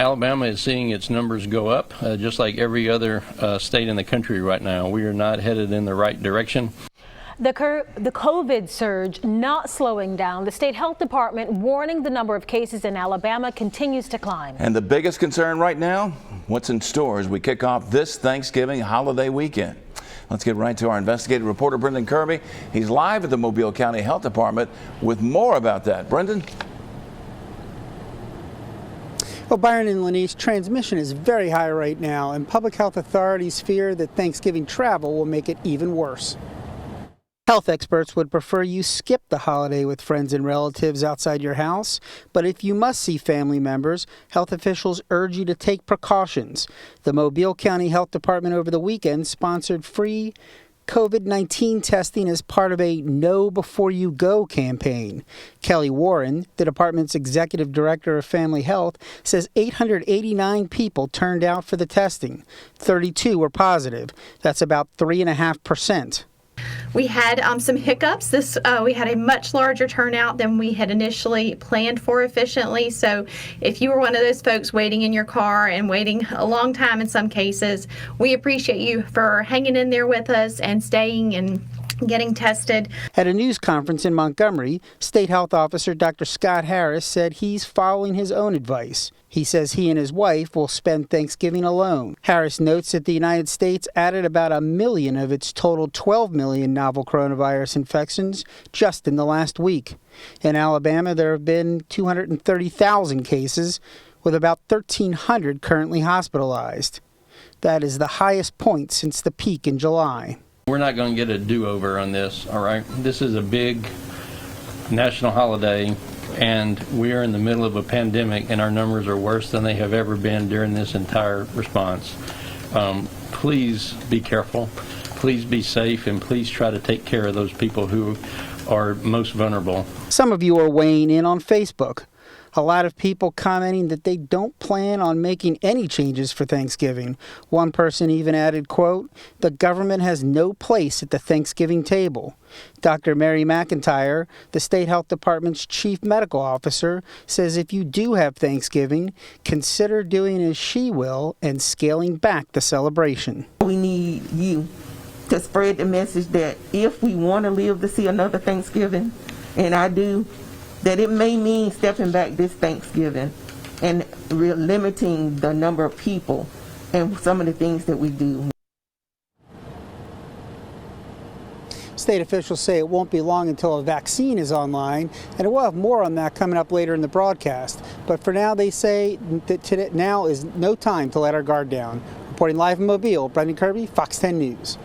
Alabama is seeing its numbers go up, just like every other state in the country right now. We are not headed in the right direction. The COVID surge not slowing down. The state health department warning the number of cases in Alabama continues to climb. And the biggest concern right now, what's in store as we kick off this Thanksgiving holiday weekend. Let's get right to our investigative reporter, Brendan Kirby. He's live at the Mobile County Health Department with more about that. Brendan? Well, Byron and Lanice, transmission is very high right now, and public health authorities fear that Thanksgiving travel will make it even worse. Health experts would prefer you skip the holiday with friends and relatives outside your house, but if you must see family members, health officials urge you to take precautions. The Mobile County Health Department over the weekend sponsored free COVID-19 testing as part of a Know Before You Go campaign. Kelly Warren, the department's executive director of family health, says 889 people turned out for the testing. 32 were positive. That's about 3.5%. We had some hiccups. We had a much larger turnout than we had initially planned for efficiently. So if you were one of those folks waiting in your car and waiting a long time in some cases, we appreciate you for hanging in there with us and staying and getting tested. At a news conference in Montgomery, State Health Officer Dr. Scott Harris said he's following his own advice. He says he and his wife will spend Thanksgiving alone. Harris notes that the United States added about 1 million of its total 12 million novel coronavirus infections just in the last week. In Alabama, there have been 230,000 cases, with about 1,300 currently hospitalized. That is the highest point since the peak in July. We're not going to get a do-over on this, all right? This is a big national holiday, and we are in the middle of a pandemic, and our numbers are worse than they have ever been during this entire response. Please be careful, please be safe, and please try to take care of those people who are most vulnerable. Some of you are weighing in on Facebook. A lot of people commenting that they don't plan on making any changes for Thanksgiving. One person even added, quote, "The government has no place at the Thanksgiving table." Dr. Mary McIntyre, the State Health Department's chief medical officer, says if you do have Thanksgiving, consider doing as she will and scaling back the celebration. We need you to spread the message that if we want to live to see another Thanksgiving, and I do, that it may mean stepping back this Thanksgiving and limiting the number of people and some of the things that we do. State officials say it won't be long until a vaccine is online, and we'll have more on that coming up later in the broadcast. But for now, they say that today, now is no time to let our guard down. Reporting live in Mobile, Brendan Kirby, Fox 10 News.